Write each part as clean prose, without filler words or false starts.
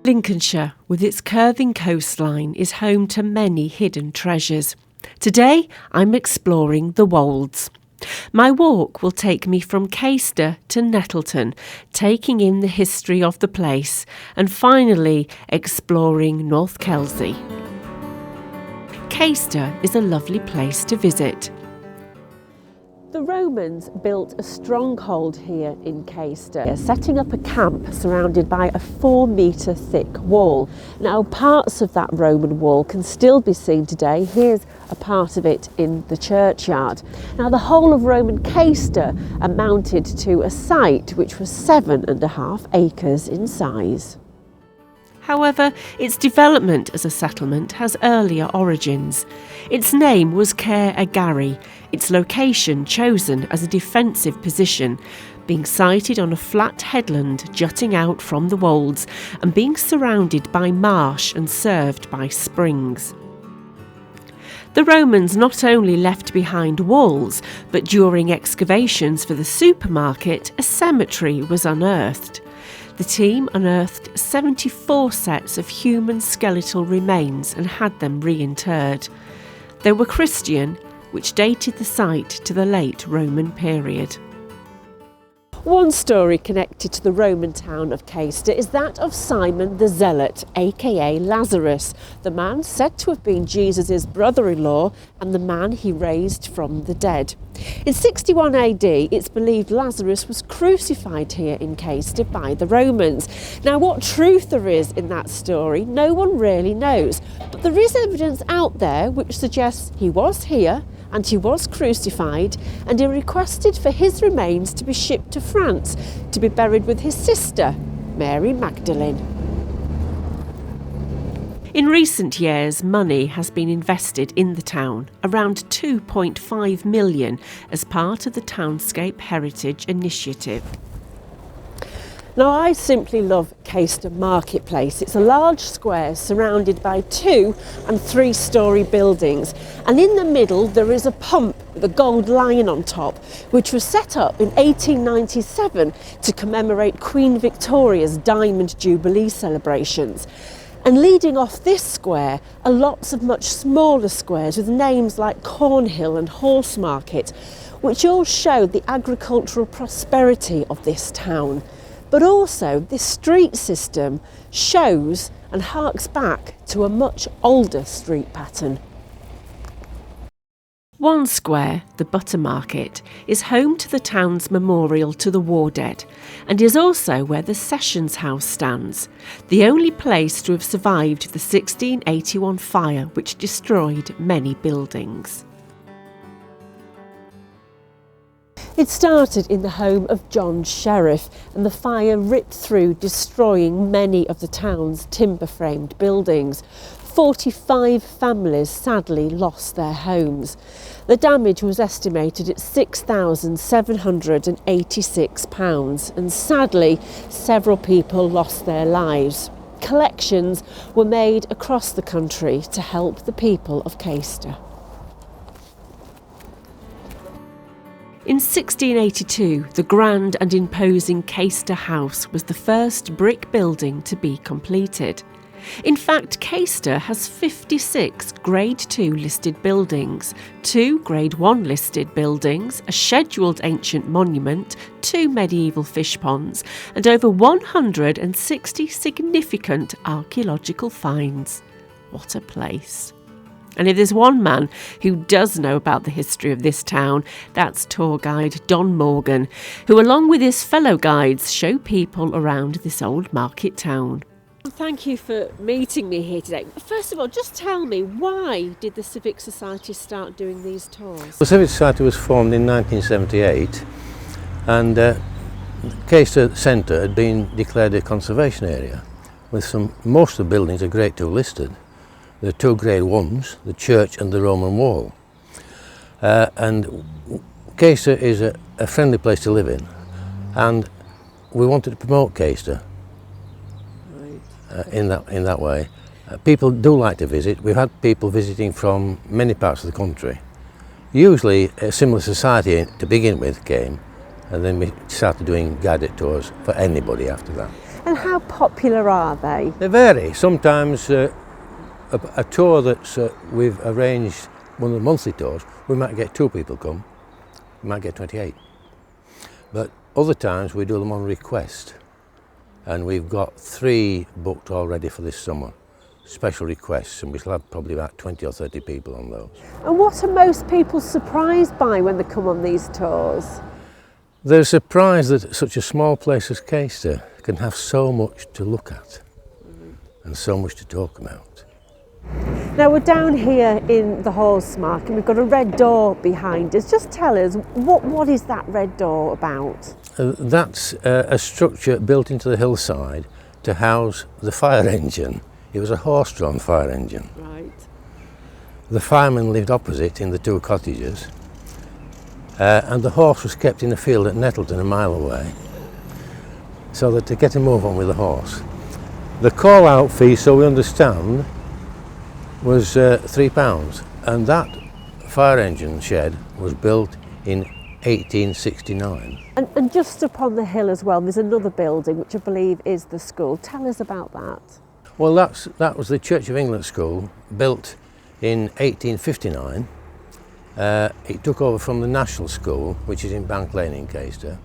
Lincolnshire, with its curving coastline, is home to many hidden treasures. Today, I'm exploring the Wolds. My walk will take me from Caistor to Nettleton, taking in the history of the place and finally exploring North Kelsey. Caistor is a lovely place to visit. The Romans built a stronghold here in Caistor, setting up a camp surrounded by a 4-metre thick wall. Now, parts of that Roman wall can still be seen today. Here's a part of it in the churchyard. Now, the whole of Roman Caistor amounted to a site which was 7.5 acres in size. However, its development as a settlement has earlier origins. Its name was Caer Agari, its location chosen as a defensive position, being sited on a flat headland jutting out from the Wolds and being surrounded by marsh and served by springs. The Romans not only left behind walls, but during excavations for the supermarket, a cemetery was unearthed. The team unearthed 74 sets of human skeletal remains and had them reinterred. They were Christian, which dated the site to the late Roman period. One story connected to the Roman town of Caistor is that of Simon the Zealot, aka Lazarus, the man said to have been Jesus' brother-in-law and the man he raised from the dead. In 61 AD, it's believed Lazarus was crucified here in Caistor by the Romans. Now, what truth there is in that story, no one really knows, but there is evidence out there which suggests he was here and he was crucified, and he requested for his remains to be shipped to France to be buried with his sister, Mary Magdalene. In recent years, money has been invested in the town, around 2.5 million, as part of the Townscape Heritage Initiative. Now, I simply love Caistor Marketplace. It's a large square surrounded by 2- and 3-storey buildings, and in the middle there is a pump with a gold lion on top, which was set up in 1897 to commemorate Queen Victoria's Diamond Jubilee celebrations. And leading off this square are lots of much smaller squares with names like Cornhill and Horse Market, which all show the agricultural prosperity of this town. But also, this street system shows and harks back to a much older street pattern. One square, the Butter Market, is home to the town's memorial to the war dead and is also where the Sessions House stands, the only place to have survived the 1681 fire which destroyed many buildings. It started in the home of John Sheriff, and the fire ripped through, destroying many of the town's timber-framed buildings. 45 families sadly lost their homes. The damage was estimated at £6,786, and sadly, several people lost their lives. Collections were made across the country to help the people of Caistor. In 1682, the grand and imposing Caistor House was the first brick building to be completed. In fact, Caistor has 56 Grade 2 listed buildings, 2 Grade 1 listed buildings, a scheduled ancient monument, 2 medieval fish ponds, and over 160 significant archaeological finds. What a place! And if there's one man who does know about the history of this town, that's tour guide Don Morgan, who along with his fellow guides show people around this old market town. Thank you for meeting me here today. First of all, just tell me, why did the Civic Society start doing these tours? The Civic Society was formed in 1978, and Caistor Centre had been declared a conservation area, with most of the buildings are Grade 2 listed. There are 2 Grade 1s, the church and the Roman wall. And Caistor is a friendly place to live in, and we wanted to promote Caistor in that way. People do like to visit. We've had people visiting from many parts of the country. Usually a similar society to begin with came, and then we started doing guided tours for anybody after that. And how popular are they? They vary. Sometimes a tour that's we've arranged, one of the monthly tours, we might get 2 people come, we might get 28. But other times we do them on request, and we've got 3 booked already for this summer. Special requests, and we shall have probably about 20 or 30 people on those. And what are most people surprised by when they come on these tours? They're surprised that such a small place as Caistor can have so much to look at and so much to talk about. Now we're down here in the horse market and we've got a red door behind us. Just tell us, what is that red door about? That's a structure built into the hillside to house the fire engine. It was a horse-drawn fire engine. Right. The fireman lived opposite in the 2 cottages, and the horse was kept in a field at Nettleton, a mile away, so that to get a move on with the horse. The call-out fee, so we understand, was £3, and that fire engine shed was built in 1869. And just up on the hill as well, there's another building which I believe is the school. Tell us about that. Well, that was the Church of England school, built in 1859. It took over from the National School, which is in Bank Lane in Caistor.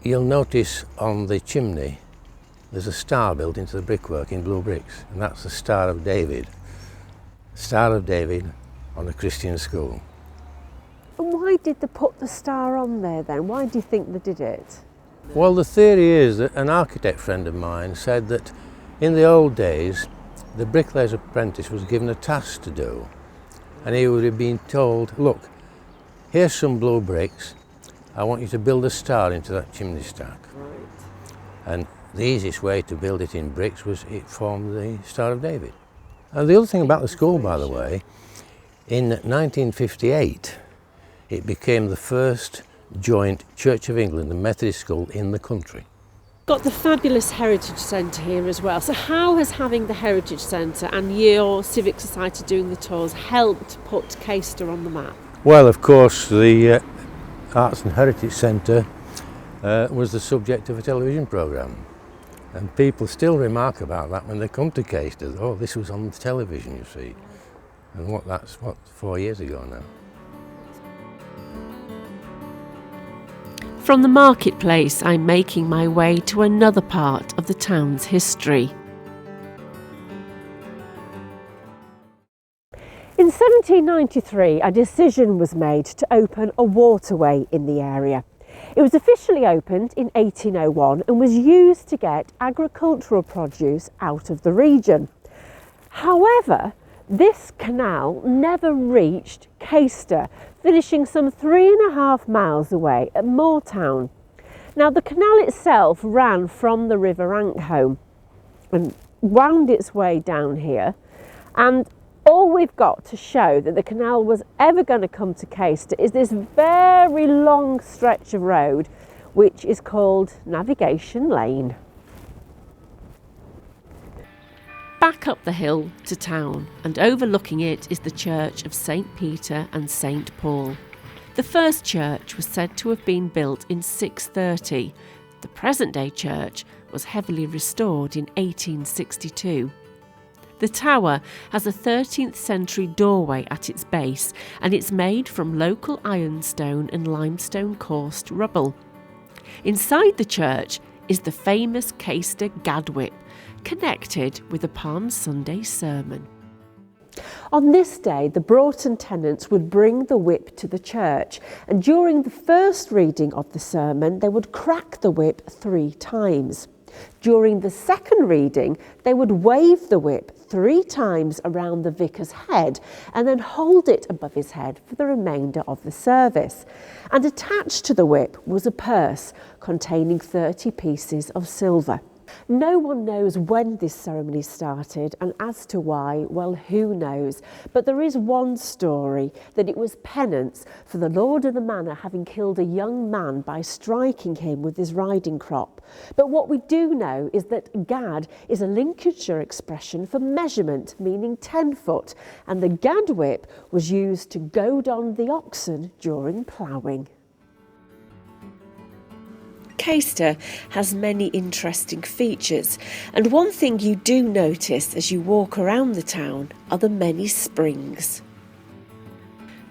You'll notice on the chimney there's a star built into the brickwork in blue bricks, and that's the Star of David. Star of David on a Christian school. And why did they put the star on there then? Why do you think they did it? Well, the theory is that an architect friend of mine said that in the old days the bricklayer's apprentice was given a task to do, and he would have been told, look, here's some blue bricks, I want you to build a star into that chimney stack. Right. And the easiest way to build it in bricks was it formed the Star of David. And the other thing about the school, by the way, in 1958 it became the first joint Church of England and Methodist school in the country. Got the fabulous Heritage Centre here as well. So how has having the Heritage Centre and your Civic Society doing the tours helped put Caistor on the map? Well, of course, the Arts and Heritage Centre was the subject of a television programme, and people still remark about that when they come to Caistor. Oh, this was on the television, you see. And that's 4 years ago now. From the marketplace, I'm making my way to another part of the town's history. In 1793, a decision was made to open a waterway in the area. It was officially opened in 1801 and was used to get agricultural produce out of the region. However, this canal never reached Caistor, finishing some 3.5 miles away at Moortown. Now, the canal itself ran from the River Ankholm and wound its way down here, and all we've got to show that the canal was ever going to come to Caistor is this very long stretch of road, which is called Navigation Lane. Back up the hill to town, and overlooking it is the church of St. Peter and St. Paul. The first church was said to have been built in 630. The present-day church was heavily restored in 1862. The tower has a 13th century doorway at its base, and it's made from local ironstone and limestone coursed rubble. Inside the church is the famous Caistor Gadwhip, connected with the Palm Sunday sermon. On this day, the Broughton tenants would bring the whip to the church, and during the first reading of the sermon, they would crack the whip 3 times. During the second reading, they would wave the whip 3 times around the vicar's head and then hold it above his head for the remainder of the service. And attached to the whip was a purse containing 30 pieces of silver. No one knows when this ceremony started, and as to why, well, who knows? But there is one story, that it was penance for the lord of the manor having killed a young man by striking him with his riding crop. But what we do know is that gad is a Lincolnshire expression for measurement, meaning 10 foot, and the gad whip was used to goad on the oxen during ploughing. Caistor has many interesting features, and one thing you do notice as you walk around the town are the many springs.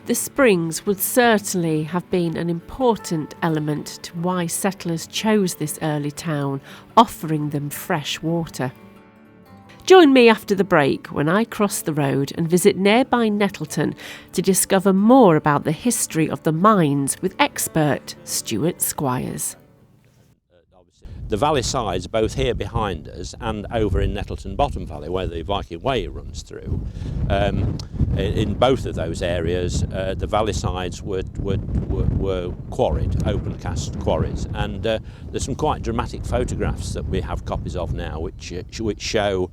The springs would certainly have been an important element to why settlers chose this early town, offering them fresh water. Join me after the break when I cross the road and visit nearby Nettleton to discover more about the history of the mines with expert Stewart Squires. The valley sides, both here behind us and over in Nettleton Bottom Valley, where the Viking Way runs through, in both of those areas, the valley sides were quarried, open cast quarries, and there's some quite dramatic photographs that we have copies of now, which show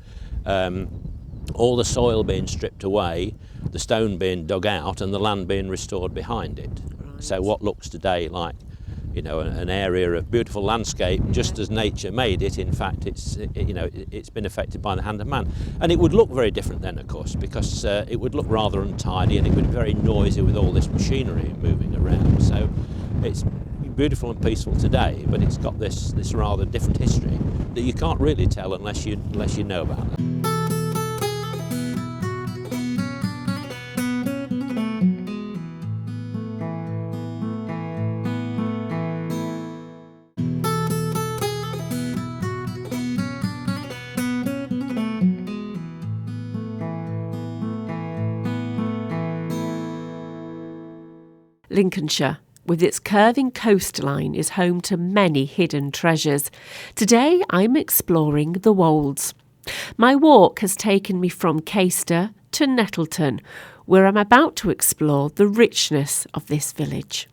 all the soil being stripped away, the stone being dug out, and the land being restored behind it. Right. So what looks today like, you know, an area of beautiful landscape, just as nature made it, in fact, it's been affected by the hand of man. And it would look very different then, of course, because it would look rather untidy and it would be very noisy with all this machinery moving around. So it's beautiful and peaceful today, but it's got this rather different history that you can't really tell unless you know about it. Lincolnshire, with its curving coastline, is home to many hidden treasures. Today I'm exploring the Wolds. My walk has taken me from Caistor to Nettleton, where I'm about to explore the richness of this village.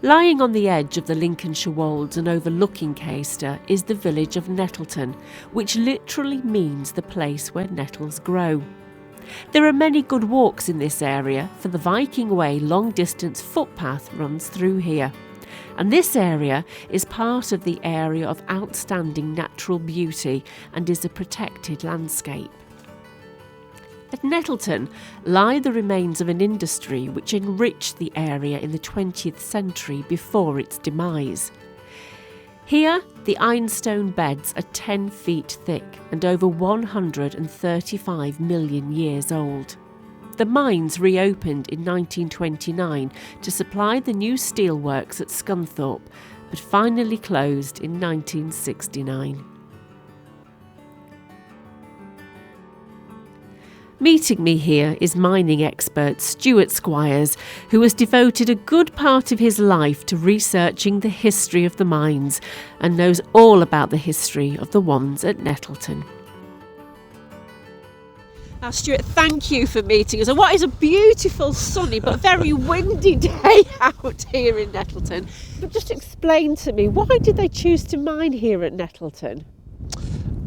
Lying on the edge of the Lincolnshire Wolds and overlooking Caistor is the village of Nettleton, which literally means the place where nettles grow. There are many good walks in this area, for the Viking Way long-distance footpath runs through here. And this area is part of the area of outstanding natural beauty and is a protected landscape. At Nettleton lie the remains of an industry which enriched the area in the 20th century before its demise. Here, the ironstone beds are 10 feet thick and over 135 million years old. The mines reopened in 1929 to supply the new steelworks at Scunthorpe, but finally closed in 1969. Meeting me here is mining expert Stewart Squires, who has devoted a good part of his life to researching the history of the mines and knows all about the history of the ones at Nettleton. Now, Stewart, thank you for meeting us on what is a beautiful, sunny but very windy day out here in Nettleton. But just explain to me, why did they choose to mine here at Nettleton?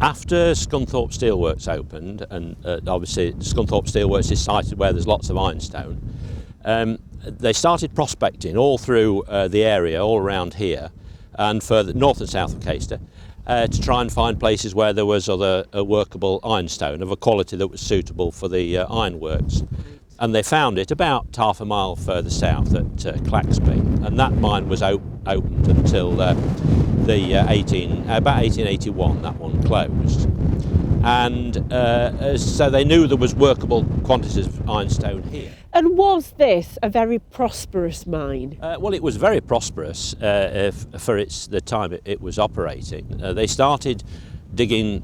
After Scunthorpe Steelworks opened, and obviously Scunthorpe Steelworks is sited where there's lots of ironstone, they started prospecting all through the area, all around here, and further north and south of Caistor, to try and find places where there was other workable ironstone of a quality that was suitable for the ironworks. And they found it about half a mile further south at Claxby, and that mine was opened until about 1881. That one closed, and so they knew there was workable quantities of ironstone here. And was this a very prosperous mine? Well, it was very prosperous for the time it was operating. They started digging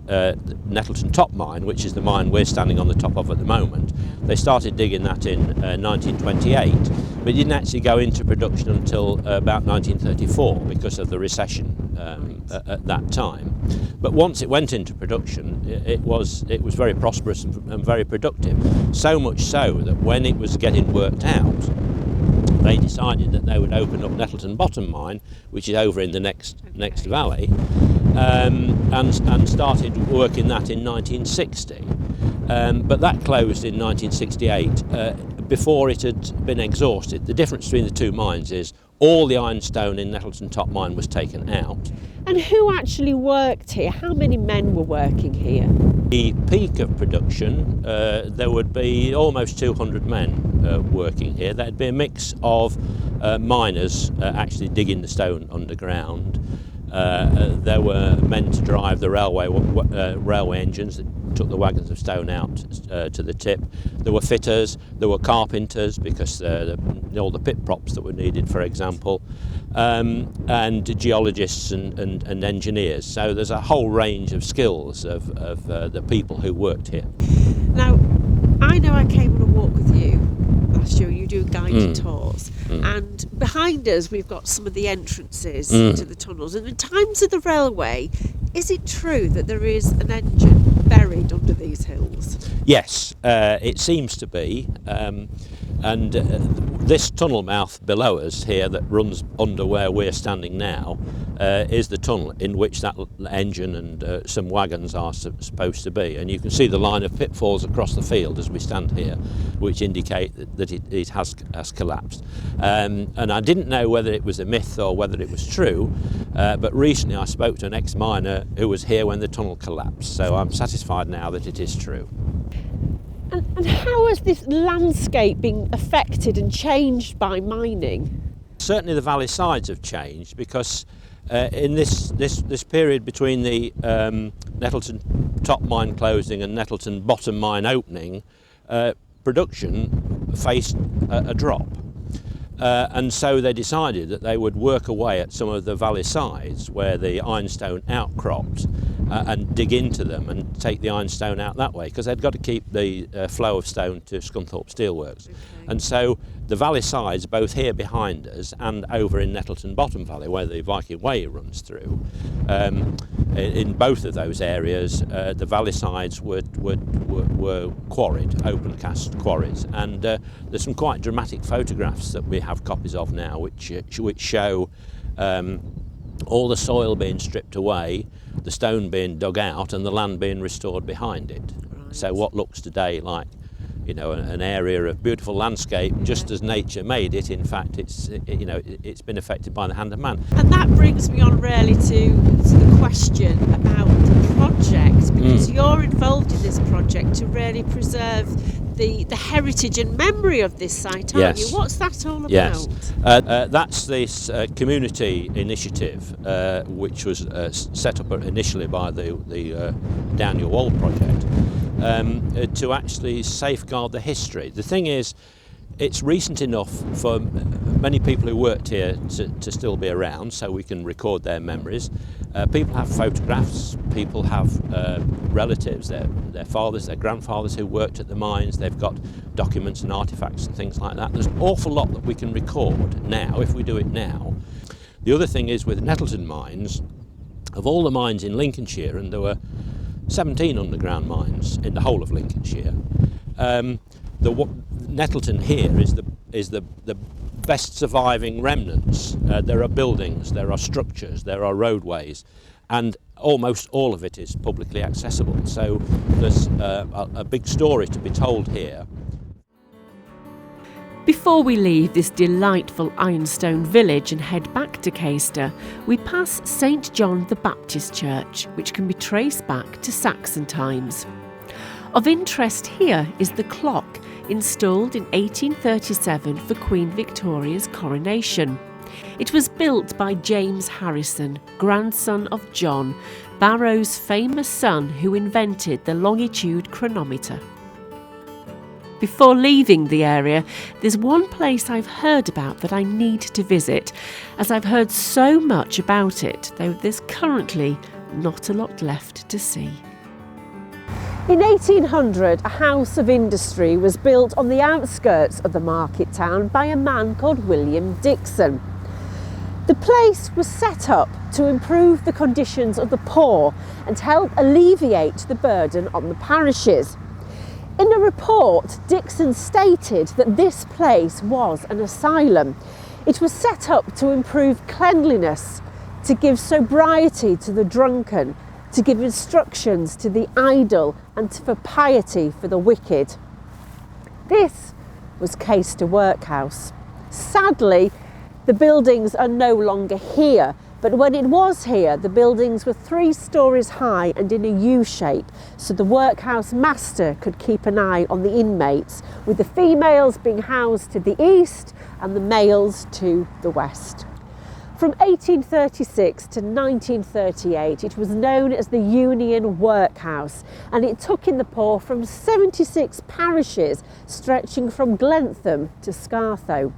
Nettleton Top Mine, which is the mine we're standing on the top of at the moment. They started digging that in 1928, but it didn't actually go into production until about 1934 because of the recession at that time. But once it went into production, it was very prosperous and very productive. So much so that when it was getting worked out, they decided that they would open up Nettleton Bottom Mine, which is over in the next valley, and started working that in 1960. But that closed in 1968 before it had been exhausted. The difference between the two mines is all the ironstone in Nettleton Top Mine was taken out. And who actually worked here? How many men were working here? The peak of production, there would be almost 200 men working here. There'd be a mix of miners actually digging the stone underground. There were men to drive the railway engines that took the wagons of stone out to the tip. There were fitters, there were carpenters, because all the pit props that were needed, for example, and geologists and engineers. So there's a whole range of skills of the people who worked here. Now, I know I came on a walk with you last year. You do guided tours, and behind us we've got some of the entrances to the tunnels. And in times of the railway, is it true that there is an engine buried under these hills? Yes, it seems to be, and this tunnel mouth below us here that runs under where we're standing now is the tunnel in which that engine and some wagons are supposed to be. And you can see the line of pitfalls across the field as we stand here, which indicate that it has collapsed. And I didn't know whether it was a myth or whether it was true, but recently I spoke to an ex-miner who was here when the tunnel collapsed, so I'm satisfied now that it is true. And how has this landscape been affected and changed by mining? Certainly the valley sides have changed, because in this period between the Nettleton top mine closing and Nettleton bottom mine opening, production faced a drop. And so they decided that they would work away at some of the valley sides where the ironstone outcropped and dig into them and take the ironstone out that way, because they'd got to keep the flow of stone to Scunthorpe Steelworks. Okay. And so the valley sides, both here behind us and over in Nettleton Bottom Valley where the Viking Way runs through, in both of those areas the valley sides were quarried, open cast quarries, and there's some quite dramatic photographs that we have copies of now which show all the soil being stripped away, the stone being dug out and the land being restored behind it. Right. So what looks today like, you know, an area of beautiful landscape, just as nature made it, in fact it's been affected by the hand of man. And that brings me on really to the question about the project, because you're involved in this project to really preserve the heritage and memory of this site, aren't you? What's that all about? Yes, that's this community initiative which was set up initially by the Down Your Wall project to actually safeguard the history. The thing is, it's recent enough for many people who worked here to still be around, so we can record their memories. People have photographs, people have relatives, their fathers, their grandfathers who worked at the mines. They've got documents and artefacts and things like that. There's an awful lot that we can record now if we do it now. The other thing is with Nettleton mines, of all the mines in Lincolnshire, and there were 17 underground mines in the whole of Lincolnshire, Nettleton here is the best surviving remnants. There are buildings, there are structures, there are roadways, and almost all of it is publicly accessible. So there's a big story to be told here. Before we leave this delightful ironstone village and head back to Caistor, we pass St John the Baptist Church, which can be traced back to Saxon times. Of interest here is the clock, installed in 1837 for Queen Victoria's coronation. It was built by James Harrison, grandson of John, Barrow's famous son who invented the longitude chronometer. Before leaving the area, there's one place I've heard about that I need to visit, as I've heard so much about it, though there's currently not a lot left to see. In 1800, a house of industry was built on the outskirts of the market town by a man called William Dixon. The place was set up to improve the conditions of the poor and help alleviate the burden on the parishes. In a report, Dixon stated that this place was an asylum. It was set up to improve cleanliness, to give sobriety to the drunken, to give instructions to the idle, and for piety for the wicked. This was Caistor Workhouse. Sadly, the buildings are no longer here, But when it was here, the buildings were 3 stories high and in a U shape, so the workhouse master could keep an eye on the inmates, with the females being housed to the east and the males to the west. From 1836 to 1938, it was known as the Union Workhouse, and it took in the poor from 76 parishes stretching from Glentham to Scartho.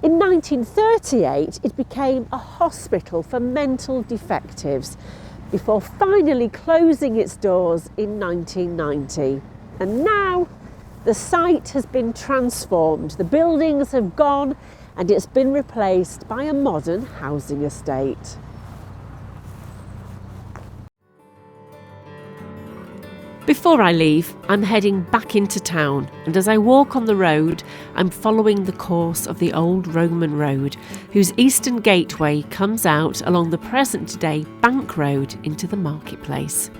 In 1938, it became a hospital for mental defectives, before finally closing its doors in 1990. And now the site has been transformed. The buildings have gone and it's been replaced by a modern housing estate. Before I leave, I'm heading back into town, and as I walk on the road, I'm following the course of the old Roman road, whose eastern gateway comes out along the present-day Bank Road into the marketplace.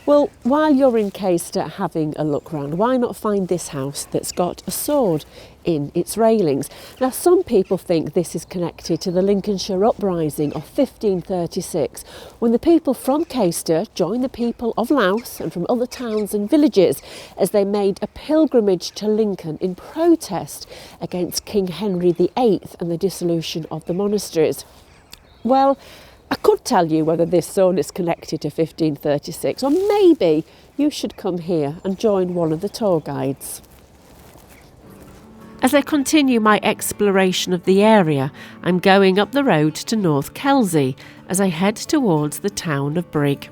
Well, while you're in Caistor having a look round, why not find this house that's got a sword in its railings? Now, some people think this is connected to the Lincolnshire Uprising of 1536, when the people from Caistor joined the people of Louth and from other towns and villages as they made a pilgrimage to Lincoln in protest against King Henry VIII and the dissolution of the monasteries. Well, I could tell you whether this sword is connected to 1536, or maybe you should come here and join one of the tour guides. As I continue my exploration of the area, I'm going up the road to North Kelsey as I head towards the town of Brigg.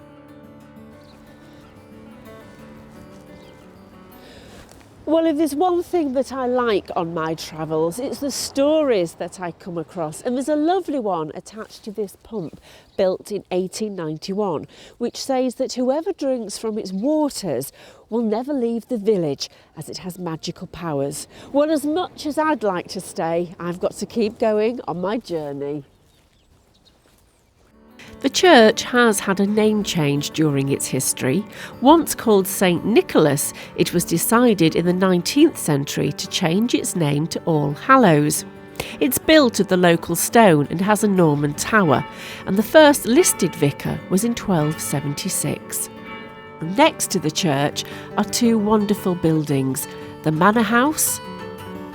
Well, if there's one thing that I like on my travels, it's the stories that I come across. And there's a lovely one attached to this pump built in 1891, which says that whoever drinks from its waters will never leave the village as it has magical powers. Well, as much as I'd like to stay, I've got to keep going on my journey. The church has had a name change during its history. Once called St Nicholas, it was decided in the 19th century to change its name to All Hallows. It's built of the local stone and has a Norman tower, and the first listed vicar was in 1276. Next to the church are 2 wonderful buildings, the Manor House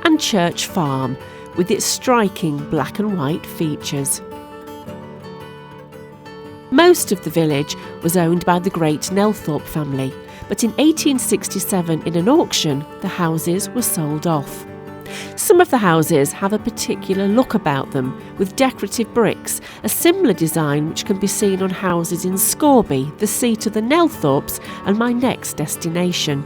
and Church Farm, with its striking black and white features. Most of the village was owned by the great Nelthorpe family, but in 1867 in an auction, the houses were sold off. Some of the houses have a particular look about them, with decorative bricks, a similar design which can be seen on houses in Scorby, the seat of the Nelthorpes and my next destination.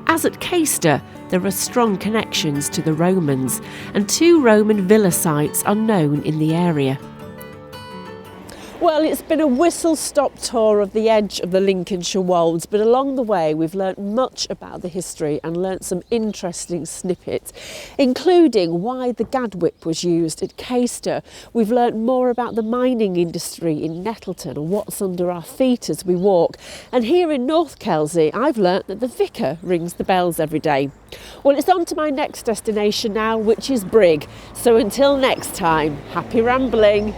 As at Caistor, there are strong connections to the Romans, and 2 Roman villa sites are known in the area. Well, it's been a whistle-stop tour of the edge of the Lincolnshire wolds, but along the way we've learnt much about the history and learnt some interesting snippets, including why the gad whip was used at Caistor. We've learnt more about the mining industry in Nettleton and what's under our feet as we walk. And here in North Kelsey, I've learnt that the vicar rings the bells every day. Well, it's on to my next destination now, which is Brigg. So until next time, happy rambling.